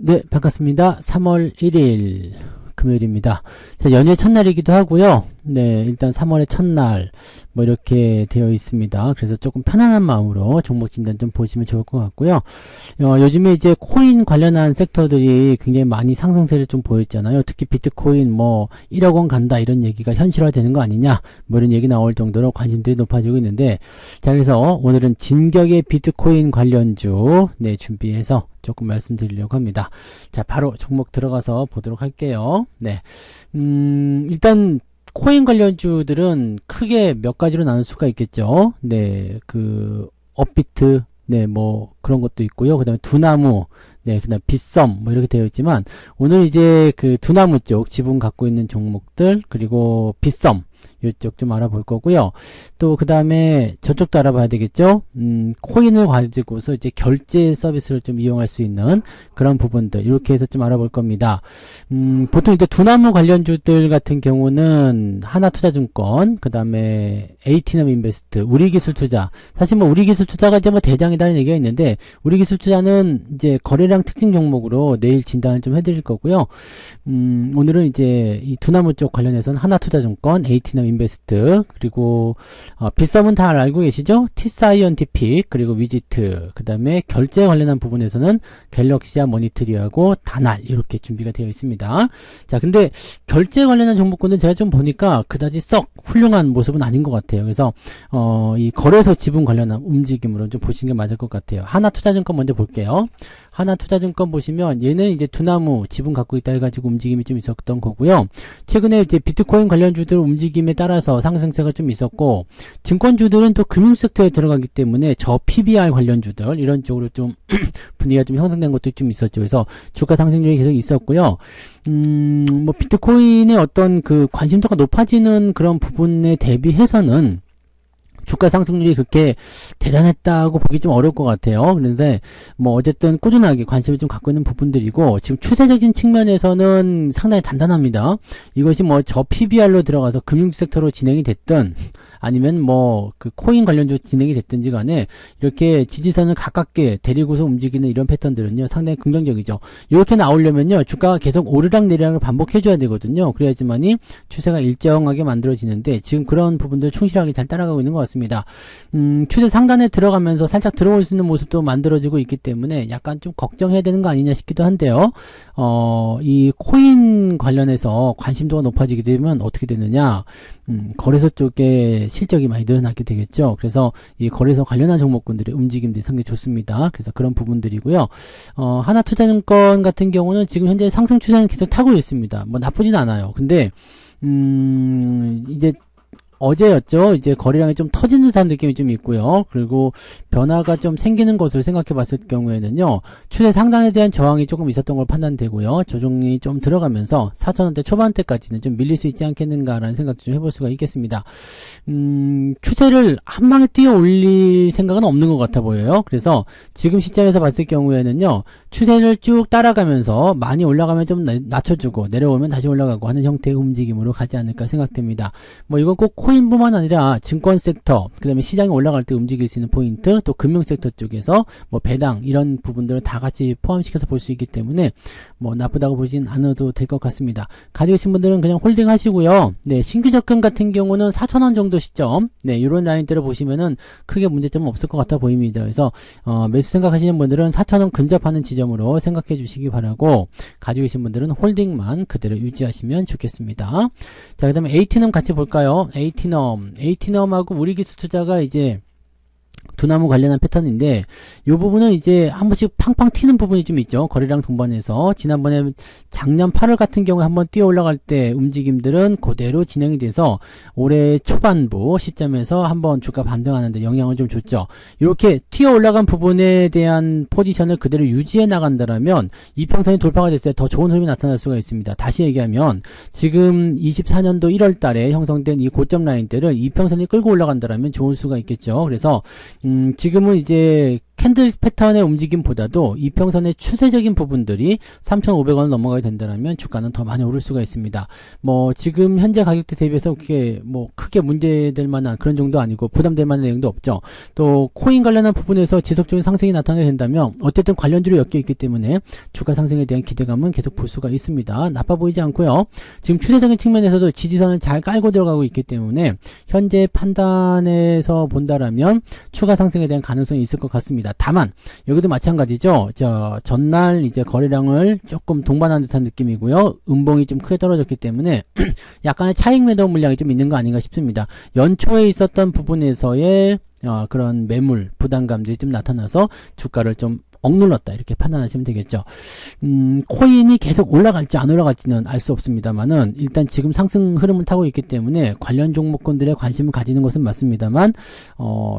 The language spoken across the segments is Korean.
네, 반갑습니다. 3월 1일 금요일입니다. 자, 연휴의 첫날이기도 하고요. 네, 일단 3월의 첫날 뭐 이렇게 되어 있습니다. 그래서 조금 편안한 마음으로 종목 진단 좀 보시면 좋을 것 같고요. 요즘에 이제 코인 관련한 섹터들이 굉장히 많이 상승세를 좀 보였잖아요. 특히 비트코인 뭐 1억 원 간다 이런 얘기가 현실화되는 거 아니냐 뭐 이런 얘기 나올 정도로 관심들이 높아지고 있는데, 자, 그래서 오늘은 진격의 비트코인 관련주 네 준비해서 조금 말씀드리려고 합니다. 자, 바로 종목 들어가서 보도록 할게요. 네, 일단 코인 관련주들은 크게 몇 가지로 나눌 수가 있겠죠. 네, 업비트, 네, 뭐 그런 것도 있고요. 그 다음에 두나무, 네, 그 다음에 빗썸 뭐 이렇게 되어 있지만, 오늘 이제 두나무 쪽 지분 갖고 있는 종목들, 그리고 빗썸 이쪽 좀 알아볼 거고요. 또 그 다음에 저쪽도 알아봐야 되겠죠. 코인을 가지고서 이제 결제 서비스를 좀 이용할 수 있는 그런 부분들 이렇게 해서 좀 알아볼 겁니다. 보통 이제 두나무 관련주들 같은 경우는 하나투자증권, 그 다음에 에이티넘 인베스트, 우리기술투자. 사실 뭐 우리기술투자가 이제 뭐 대장이라는 얘기가 있는데, 우리기술투자는 이제 거래량 특징 종목으로 내일 진단을 좀 해드릴 거고요. 오늘은 이제 이 두나무 쪽 관련해서는 하나투자증권, 에이티넘 인베스트, 그리고 빗썸은 다 알고 계시죠? T사이언티픽, 그리고 위지트, 그 다음에 결제 관련한 부분에서는 갤럭시아 모니터리하고 다날 이렇게 준비가 되어 있습니다. 자, 근데 결제 관련한 종목군은 제가 좀 보니까 그다지 썩 훌륭한 모습은 아닌 것 같아요. 그래서 이 거래소 지분 관련한 움직임으로 좀 보시는 게 맞을 것 같아요. 하나투자증권 먼저 볼게요. 하나투자증권 보시면 얘는 이제 두나무 지분 갖고 있다 해가지고 움직임이 좀 있었던 거고요. 최근에 이제 비트코인 관련주들 움직임에 따라서 상승세가 좀 있었고, 증권주들은 또 금융섹터에 들어가기 때문에 저 PBR 관련주들 이런 쪽으로 좀 분위기가 좀 형성된 것도 좀 있었죠. 그래서 주가 상승률이 계속 있었고요. 뭐 비트코인의 어떤 관심도가 높아지는 그런 부분에 대비해서는 주가 상승률이 그렇게 대단했다고 보기 좀 어려울 것 같아요. 그런데 뭐 어쨌든 꾸준하게 관심을 좀 갖고 있는 부분들이고, 지금 추세적인 측면에서는 상당히 단단합니다. 이것이 뭐 저 PBR로 들어가서 금융섹터로 진행이 됐든 아니면 뭐 코인 관련주 진행이 됐든지 간에 이렇게 지지선을 가깝게 데리고서 움직이는 이런 패턴들은요 상당히 긍정적이죠. 이렇게 나오려면요 주가가 계속 오르락 내리락을 반복해 줘야 되거든요. 그래야지만이 추세가 일정하게 만들어지는데, 지금 그런 부분들 충실하게 잘 따라가고 있는 것 같습니다. 추세 상단에 들어가면서 살짝 들어올 수 있는 모습도 만들어지고 있기 때문에 약간 좀 걱정해야 되는 거 아니냐 싶기도 한데요. 이 코인 관련해서 관심도가 높아지게 되면 어떻게 되느냐, 거래소 쪽에 실적이 많이 늘어나게 되겠죠. 그래서 이 거래소 관련한 종목군들의 움직임들이 상당히 좋습니다. 그래서 그런 부분들이고요. 하나투자증권 같은 경우는 지금 현재 상승 추세는 계속 타고 있습니다. 뭐 나쁘진 않아요. 근데 이제 어제였죠. 이제 거래량이 좀 터지는 듯한 느낌이 좀 있고요. 그리고 변화가 좀 생기는 것을 생각해 봤을 경우에는요, 추세 상단에 대한 저항이 조금 있었던 걸 판단되고요. 조정이 좀 들어가면서 4,000원대 초반대까지는 좀 밀릴 수 있지 않겠는가라는 생각도 좀 해볼 수가 있겠습니다. 추세를 한 방에 뛰어 올릴 생각은 없는 것 같아 보여요. 그래서 지금 시점에서 봤을 경우에는요, 추세를 쭉 따라가면서 많이 올라가면 좀 낮춰주고 내려오면 다시 올라가고 하는 형태의 움직임으로 가지 않을까 생각됩니다. 뭐 이건 꼭 코인뿐만 아니라 증권 섹터, 그 다음에 시장이 올라갈 때 움직일 수 있는 포인트, 또 금융 섹터 쪽에서 뭐 배당 이런 부분들을 다 같이 포함시켜서 볼 수 있기 때문에 뭐 나쁘다고 보진 않아도 될 것 같습니다. 가지고 계신 분들은 그냥 홀딩 하시고요. 네, 신규 접근 같은 경우는 4,000원 정도 시점, 네, 이런 라인대로 보시면은 크게 문제점은 없을 것 같아 보입니다. 그래서 매수 생각하시는 분들은 4,000원 근접하는 지점으로 생각해 주시기 바라고, 가지고 계신 분들은 홀딩만 그대로 유지하시면 좋겠습니다. 자, 그 다음에 에이티넘 같이 볼까요? 에이티넘하고 우리기술투자가 이제 두나무 관련한 패턴인데 이 부분은 이제 한 번씩 팡팡 튀는 부분이 좀 있죠. 거래량 동반해서 지난번에 작년 8월 같은 경우에 한번 뛰어 올라갈 때 움직임들은 그대로 진행이 돼서 올해 초반부 시점에서 한번 주가 반등하는데 영향을 좀 줬죠. 이렇게 튀어 올라간 부분에 대한 포지션을 그대로 유지해 나간다라면 이평선이 돌파가 됐을 때 더 좋은 흐름이 나타날 수가 있습니다. 다시 얘기하면 지금 24년도 1월 달에 형성된 이 고점 라인대를 이평선이 끌고 올라간다라면 좋을 수가 있겠죠. 그래서 지금은 이제 캔들 패턴의 움직임보다도 이평선의 추세적인 부분들이 3,500원을 넘어가게 된다면 주가는 더 많이 오를 수가 있습니다. 뭐 지금 현재 가격대 대비해서 그게 뭐 크게 문제될 만한 그런 정도 아니고 부담될 만한 내용도 없죠. 또 코인 관련한 부분에서 지속적인 상승이 나타나게 된다면 어쨌든 관련주로 엮여 있기 때문에 주가 상승에 대한 기대감은 계속 볼 수가 있습니다. 나빠 보이지 않고요. 지금 추세적인 측면에서도 지지선을 잘 깔고 들어가고 있기 때문에 현재 판단에서 본다라면 추가 상승에 대한 가능성이 있을 것 같습니다. 다만 여기도 마찬가지죠. 전날 이제 거래량을 조금 동반한 듯한 느낌이고요. 음봉이 좀 크게 떨어졌기 때문에 약간의 차익 매도 물량이 좀 있는 거 아닌가 싶습니다. 연초에 있었던 부분에서의 그런 매물 부담감들이 좀 나타나서 주가를 좀 억눌렀다 이렇게 판단하시면 되겠죠. 코인이 계속 올라갈지 안 올라갈지는 알 수 없습니다만은 일단 지금 상승 흐름을 타고 있기 때문에 관련 종목군들의 관심을 가지는 것은 맞습니다만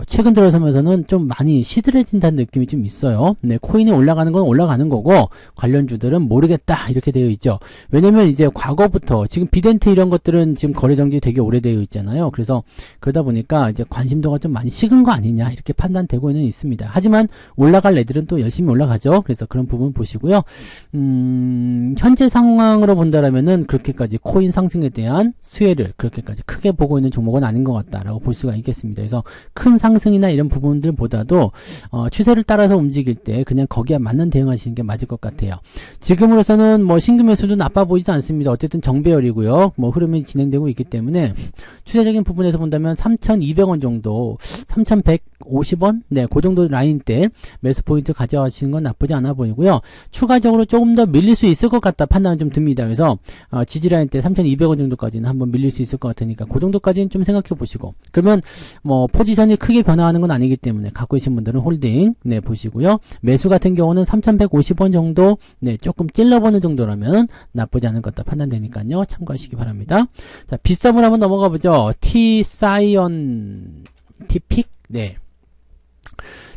최근 들어서면서는 좀 많이 시들해진다는 느낌이 좀 있어요. 네, 코인이 올라가는 건 올라가는 거고 관련주들은 모르겠다 이렇게 되어 있죠. 왜냐면 이제 과거부터 지금 비덴트 이런 것들은 지금 거래 정지 되게 오래되어 있잖아요. 그래서 그러다 보니까 이제 관심도가 좀 많이 식은 거 아니냐 이렇게 판단되고는 있습니다. 하지만 올라갈 애들은 또 열심히 올라가죠. 그래서 그런 부분 보시고요. 현재 상황으로 본다라면은 그렇게까지 코인 상승에 대한 수혜를 그렇게까지 크게 보고 있는 종목은 아닌 것 같다라고 볼 수가 있겠습니다. 그래서 큰 상승이나 이런 부분들보다도 추세를 따라서 움직일 때 그냥 거기에 맞는 대응하시는 게 맞을 것 같아요. 지금으로서는 뭐 신규 매수도 나빠 보이지 않습니다. 어쨌든 정배열이고요. 뭐 흐름이 진행되고 있기 때문에 추세적인 부분에서 본다면 3,200원 정도, 3,150원? 네, 그 정도 라인 때 매수 포인트 가져가시는 건 나쁘지 않아 보이고요. 추가적으로 조금 더 밀릴 수 있을 것 같다 판단은 좀 듭니다. 그래서 지지라인 때 3,200원 정도까지는 한번 밀릴 수 있을 것 같으니까 그 정도까지는 좀 생각해 보시고 그러면 뭐 포지션이 크게 변화하는 건 아니기 때문에 갖고 계신 분들은 홀딩 네 보시고요. 매수 같은 경우는 3,150원 정도 네 조금 찔러보는 정도라면 나쁘지 않을 것 같다 판단되니까요. 참고하시기 바랍니다. 자, 빗썸을 한번 넘어가 보죠. T사이언티픽 네.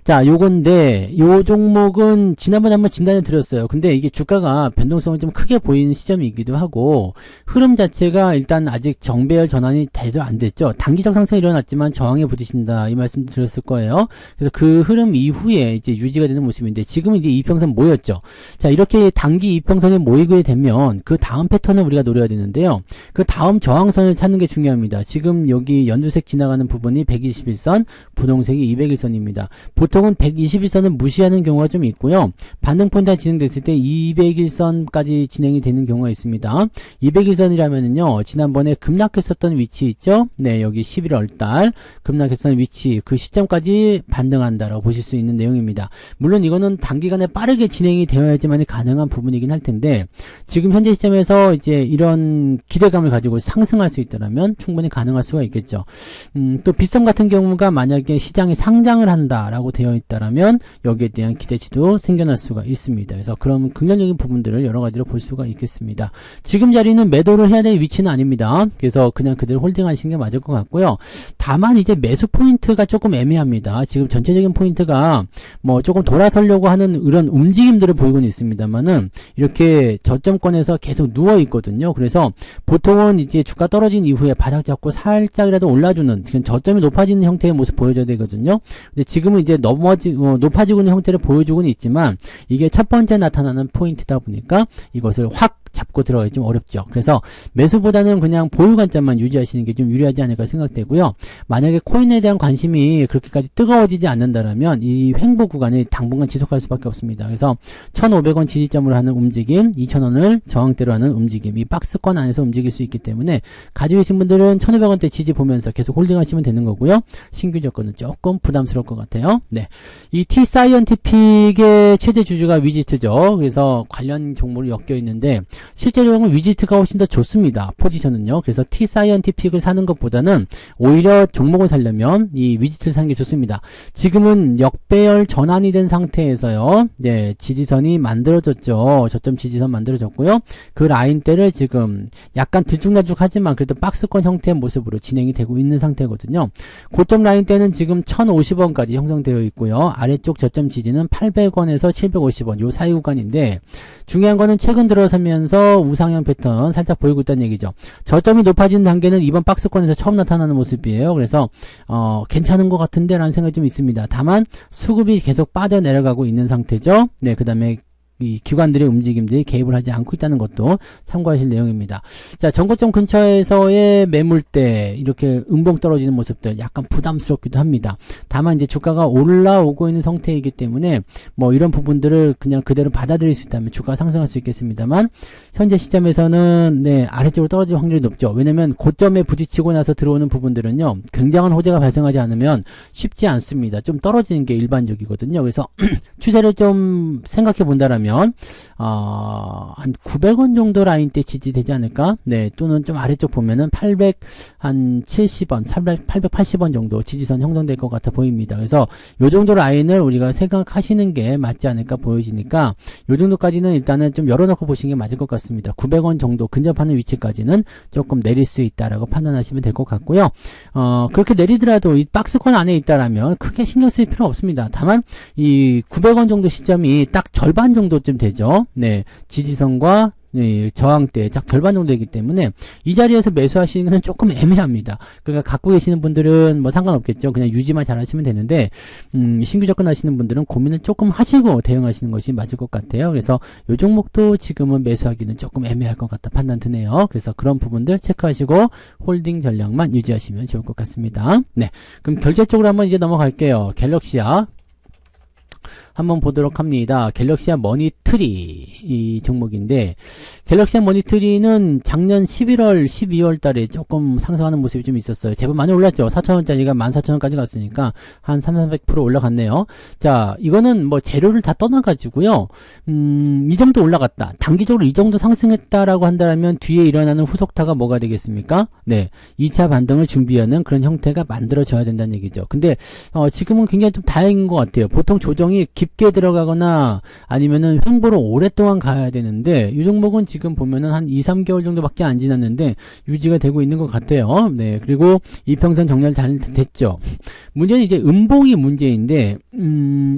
자, 요건데, 요 종목은 지난번에 한번 진단을 드렸어요. 근데 이게 주가가 변동성을 좀 크게 보이는 시점이기도 하고, 흐름 자체가 일단 아직 정배열 전환이 제대로 안 됐죠. 단기적 상승이 일어났지만 저항에 부딪힌다. 이 말씀도 드렸을 거예요. 그래서 그 흐름 이후에 이제 유지가 되는 모습인데, 지금은 이제 이평선 모였죠. 자, 이렇게 단기 이평선에 모이게 되면, 그 다음 패턴을 우리가 노려야 되는데요. 그 다음 저항선을 찾는 게 중요합니다. 지금 여기 연두색 지나가는 부분이 121선, 분홍색이 201선입니다. 보통은 121선은 무시하는 경우가 좀 있고요. 반등 포인트가 진행됐을 때 201선까지 진행이 되는 경우가 있습니다. 201선이라면은요, 지난번에 급락했었던 위치 있죠? 네, 여기 11월 달 급락했었던 위치, 그 시점까지 반등한다라고 보실 수 있는 내용입니다. 물론 이거는 단기간에 빠르게 진행이 되어야지만 가능한 부분이긴 할 텐데, 지금 현재 시점에서 이제 이런 기대감을 가지고 상승할 수 있다면 충분히 가능할 수가 있겠죠. 또 빗썸 같은 경우가 만약에 시장이 상장을 한다라고 되어 있다라면 여기에 대한 기대치도 생겨날 수가 있습니다. 그래서 그런 긍정적인 부분들을 여러 가지로 볼 수가 있겠습니다. 지금 자리는 매도를 해야 될 위치는 아닙니다. 그래서 그냥 그대로 홀딩하시는 게 맞을 것 같고요. 다만 이제 매수 포인트가 조금 애매합니다. 지금 전체적인 포인트가 뭐 조금 돌아서려고 하는 이런 움직임들을 보이고는 있습니다만은 이렇게 저점권에서 계속 누워 있거든요. 그래서 보통은 이제 주가 떨어진 이후에 바닥 잡고 살짝이라도 올라주는 저점이 높아지는 형태의 모습 보여줘야 되거든요. 근데 지금은 이제 높아지고 있는 형태를 보여주고는 있지만 이게 첫 번째 나타나는 포인트다 보니까 이것을 확 잡고 들어가기 좀 어렵죠. 그래서 매수보다는 그냥 보유 관점만 유지하시는 게 좀 유리하지 않을까 생각되고요. 만약에 코인에 대한 관심이 그렇게까지 뜨거워지지 않는다라면 이 횡보 구간이 당분간 지속할 수밖에 없습니다. 그래서 1,500원 지지점으로 하는 움직임, 2,000원을 저항대로 하는 움직임, 이 박스권 안에서 움직일 수 있기 때문에 가지고 계신 분들은 1,500원대 지지 보면서 계속 홀딩하시면 되는 거고요. 신규 조건은 조금 부담스러울 것 같아요. 네, 이 T사이언티픽의 최대 주주가 위지트죠. 그래서 관련 종목으로 엮여 있는데 실제로는 위지트가 훨씬 더 좋습니다. 포지션은요. 그래서 T-사이언티픽을 사는 것보다는 오히려 종목을 사려면 이 위지트를 사는 게 좋습니다. 지금은 역배열 전환이 된 상태에서요. 네, 지지선이 만들어졌죠. 저점 지지선 만들어졌고요. 그 라인대를 지금 약간 들쭉날쭉하지만 그래도 박스권 형태의 모습으로 진행이 되고 있는 상태거든요. 고점 라인대는 지금 1050원까지 형성되어 있고요. 아래쪽 저점 지지는 800원에서 750원 요 사이 구간인데 중요한 거는 최근 들어서면서 우상향 패턴 살짝 보이고 있다는 얘기죠. 저점이 높아지는 단계는 이번 박스권에서 처음 나타나는 모습이에요. 그래서 괜찮은 것 같은데 라는 생각이 좀 있습니다. 다만 수급이 계속 빠져내려가고 있는 상태죠. 네, 그 다음에 이 기관들의 움직임들이 개입을 하지 않고 있다는 것도 참고하실 내용입니다. 자, 전고점 근처에서의 매물대 이렇게 음봉 떨어지는 모습들 약간 부담스럽기도 합니다. 다만 이제 주가가 올라오고 있는 상태이기 때문에 뭐 이런 부분들을 그냥 그대로 받아들일 수 있다면 주가가 상승할 수 있겠습니다만 현재 시점에서는 네, 아래쪽으로 떨어질 확률이 높죠. 왜냐면 고점에 부딪히고 나서 들어오는 부분들은요, 굉장한 호재가 발생하지 않으면 쉽지 않습니다. 좀 떨어지는 게 일반적이거든요. 그래서 추세를 좀 생각해 본다라면 한 900원 정도 라인대 지지되지 않을까? 네, 또는 좀 아래쪽 보면은 870원, 880원 정도 지지선 형성될 것 같아 보입니다. 그래서 요 정도 라인을 우리가 생각하시는 게 맞지 않을까 보여지니까 요 정도까지는 일단은 좀 열어놓고 보시는 게 맞을 것 같습니다. 900원 정도 근접하는 위치까지는 조금 내릴 수 있다라고 판단하시면 될 것 같고요. 그렇게 내리더라도 이 박스권 안에 있다라면 크게 신경 쓸 필요 없습니다. 다만 이 900원 정도 시점이 딱 절반 정도쯤 되죠. 네, 지지선과 네, 저항대 딱 절반 정도 되기 때문에 이 자리에서 매수하시는 것은 조금 애매합니다. 그러니까 갖고 계시는 분들은 뭐 상관없겠죠. 그냥 유지만 잘 하시면 되는데 신규 접근하시는 분들은 고민을 조금 하시고 대응하시는 것이 맞을 것 같아요. 그래서 이 종목도 지금은 매수하기는 조금 애매할 것 같다 판단 드네요. 그래서 그런 부분들 체크하시고 홀딩 전략만 유지하시면 좋을 것 같습니다. 네, 그럼 결제 쪽으로 한번 이제 넘어갈게요. 갤럭시아 한번 보도록 합니다. 갤럭시아 머니트리 이 종목인데 갤럭시아 머니트리는 작년 11월, 12월 달에 조금 상승하는 모습이 좀 있었어요. 제법 많이 올랐죠. 4,000원짜리가 14,000원까지 갔으니까 한 300% 올라갔네요. 자, 이거는 뭐 재료를 다 떠나가지고요. 이 정도 올라갔다. 단기적으로 이 정도 상승했다라고 한다면 뒤에 일어나는 후속타가 뭐가 되겠습니까? 네, 2차 반등을 준비하는 그런 형태가 만들어져야 된다는 얘기죠. 근데 지금은 굉장히 좀 다행인 것 같아요. 보통 조정이 깊게 들어가거나 아니면은 횡보로 오랫동안 가야 되는데 이 종목은 지금 보면은 한 2, 3개월 정도밖에 안 지났는데 유지가 되고 있는 것 같아요. 네, 그리고 이평선 정렬 잘 됐죠. 문제는 이제 음봉이 문제인데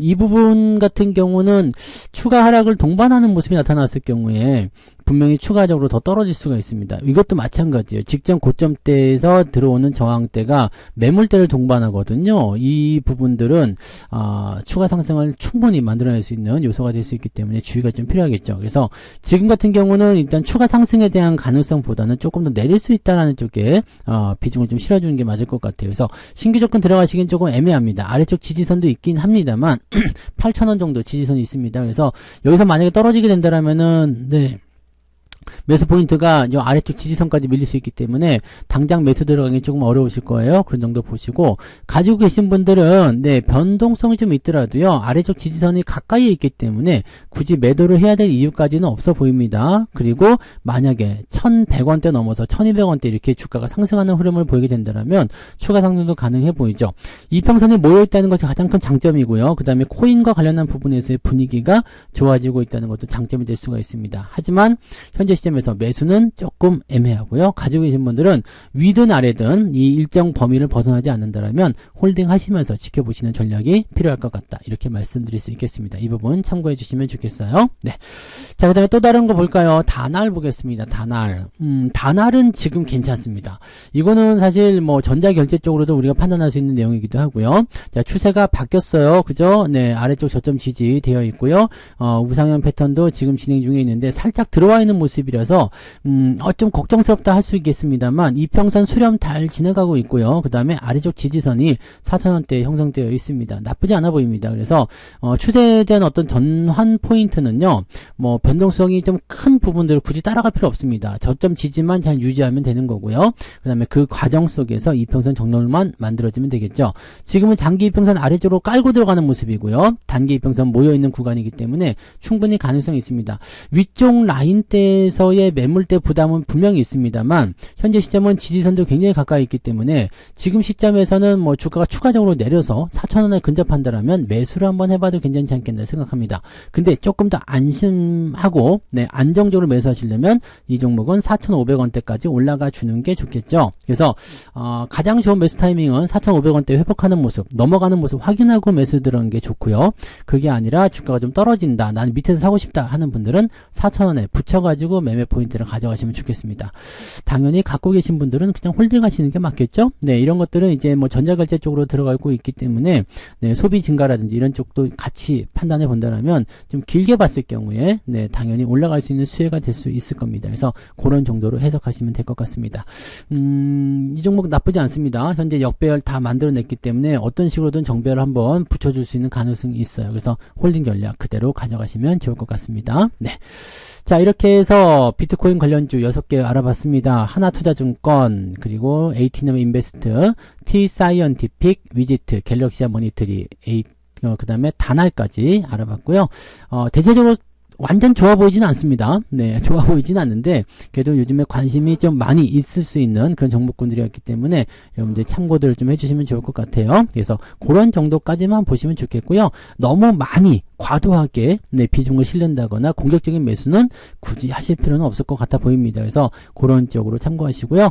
이 부분 같은 경우는 추가 하락을 동반하는 모습이 나타났을 경우에 분명히 추가적으로 더 떨어질 수가 있습니다. 이것도 마찬가지예요. 직전 고점대에서 들어오는 저항대가 매물대를 동반하거든요. 이 부분들은 추가 상승을 충분히 만들어낼 수 있는 요소가 될 수 있기 때문에 주의가 좀 필요하겠죠. 그래서 지금 같은 경우는 일단 추가 상승에 대한 가능성보다는 조금 더 내릴 수 있다는 쪽에 비중을 좀 실어주는 게 맞을 것 같아요. 그래서 신규 접근 들어가시긴 조금 애매합니다. 아래쪽 지지선도 있긴 합니다만 8,000원 정도 지지선이 있습니다. 그래서 여기서 만약에 떨어지게 된다라면은 네, 매수 포인트가 이 아래쪽 지지선까지 밀릴 수 있기 때문에 당장 매수 들어가기 조금 어려우실 거예요. 그런 정도 보시고 가지고 계신 분들은 네, 변동성이 좀 있더라도요. 아래쪽 지지선이 가까이에 있기 때문에 굳이 매도를 해야 될 이유까지는 없어 보입니다. 그리고 만약에 1,100원대 넘어서 1,200원대 이렇게 주가가 상승하는 흐름을 보이게 된다면 추가 상승도 가능해 보이죠. 이평선에 모여 있다는 것이 가장 큰 장점이고요. 그 다음에 코인과 관련한 부분에서의 분위기가 좋아지고 있다는 것도 장점이 될 수가 있습니다. 하지만 현재 시점에서 매수는 조금 애매하고요. 가지고 계신 분들은 위든 아래든 이 일정 범위를 벗어나지 않는다면 홀딩 하시면서 지켜보시는 전략이 필요할 것 같다. 이렇게 말씀드릴 수 있겠습니다. 이 부분 참고해 주시면 좋겠어요. 네. 자, 그 다음에 또 다른 거 볼까요? 다날 보겠습니다. 다날. 다날은 지금 괜찮습니다. 이거는 사실 뭐 전자결제 쪽으로도 우리가 판단할 수 있는 내용이기도 하고요. 자, 추세가 바뀌었어요. 그죠? 네, 아래쪽 저점 지지 되어 있고요. 우상향 패턴도 지금 진행 중에 있는데 살짝 들어와 있는 모습이라서 좀 걱정스럽다 할 수 있겠습니다만 이평선 수렴 잘 지나가고 있고요. 그 다음에 아래쪽 지지선이 4,000원대에 형성되어 있습니다. 나쁘지 않아 보입니다. 그래서 추세에 대한 어떤 전환 포인트는요, 뭐 변동성이 좀 큰 부분들을 굳이 따라갈 필요 없습니다. 저점 지지만 잘 유지하면 되는 거고요. 그 다음에 그 과정 속에서 이평선 정렬만 만들어지면 되겠죠. 지금은 장기 이평선 아래쪽으로 깔고 들어가는 모습이고요. 단기 이평선 모여있는 구간이기 때문에 충분히 가능성이 있습니다. 위쪽 라인대 시점에서의 매물대 부담은 분명히 있습니다만 현재 시점은 지지선도 굉장히 가까이 있기 때문에 지금 시점에서는 뭐 주가가 추가적으로 내려서 4,000원에 근접한다라면 매수를 한번 해봐도 괜찮지 않겠나 생각합니다. 근데 조금 더 안심하고 안정적으로 매수하시려면 이 종목은 4,500원대까지 올라가 주는 게 좋겠죠. 그래서 가장 좋은 매수 타이밍은 4,500원대 회복하는 모습, 넘어가는 모습 확인하고 매수 들어가는 게 좋고요. 그게 아니라 주가가 좀 떨어진다, 나는 밑에서 사고 싶다 하는 분들은 4,000원에 붙여가지고 매매 포인트를 가져가시면 좋겠습니다. 당연히 갖고 계신 분들은 그냥 홀딩 하시는 게 맞겠죠. 이런 것들은 이제 뭐 전자결제 쪽으로 들어가고 있기 때문에 소비 증가라든지 이런 쪽도 같이 판단해 본다면 좀 길게 봤을 경우에 당연히 올라갈 수 있는 수혜가 될 수 있을 겁니다. 그래서 그런 정도로 해석하시면 될 것 같습니다. 이 종목 나쁘지 않습니다. 현재 역배열 다 만들어냈기 때문에 어떤 식으로든 정배열 한번 붙여줄 수 있는 가능성이 있어요. 그래서 홀딩 전략 그대로 가져가시면 좋을 것 같습니다. 자, 이렇게 해서 비트코인 관련주 6개 알아봤습니다. 하나투자증권, 그리고 에이티넘 인베스트, T-사이언티픽, 위지트, 갤럭시아 모니터리, 그 다음에 다날까지 알아봤고요. 대체적으로 완전 좋아 보이진 않습니다. 좋아 보이진 않는데 그래도 요즘에 관심이 좀 많이 있을 수 있는 그런 종목군들이었기 때문에 여러분들 참고들을 좀 해주시면 좋을 것 같아요. 그래서 그런 정도까지만 보시면 좋겠고요. 너무 많이 과도하게 비중을 실른다거나 공격적인 매수는 굳이 하실 필요는 없을 것 같아 보입니다. 그래서 그런 쪽으로 참고하시고요.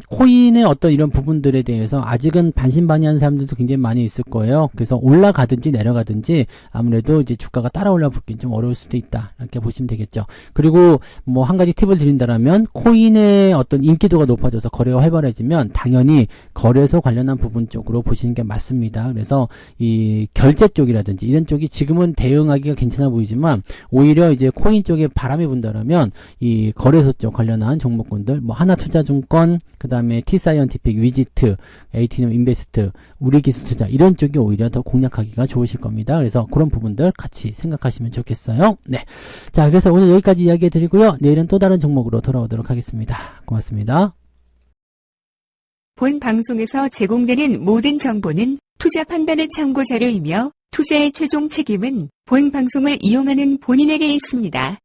코인의 어떤 이런 부분들에 대해서 아직은 반신반의하는 사람들도 굉장히 많이 있을 거예요. 그래서 올라가든지 내려가든지 아무래도 이제 주가가 따라 올라붙긴 좀 어려울 수도 있다, 이렇게 보시면 되겠죠. 그리고 뭐 한 가지 팁을 드린다라면 코인의 어떤 인기도가 높아져서 거래가 활발해지면 당연히 거래소 관련한 부분 쪽으로 보시는 게 맞습니다. 그래서 이 결제 쪽이라든지 이런 쪽이 지금은 대응하기가 괜찮아 보이지만 오히려 이제 코인 쪽에 바람이 분다라면 이 거래소 쪽 관련한 종목군들, 뭐 하나투자증권, 그 다음에 T-사이언티픽, 위지트, 에이티넘 인베스트, 우리기술투자 이런 쪽이 오히려 더 공략하기가 좋으실 겁니다. 그래서 그런 부분들 같이 생각하시면 좋겠어요. 자, 그래서 오늘 여기까지 이야기 드리고요. 내일은 또 다른 종목으로 돌아오도록 하겠습니다. 고맙습니다. 본 방송에서 제공되는 모든 정보는 투자 판단의 참고 자료이며 투자의 최종 책임은 본 방송을 이용하는 본인에게 있습니다.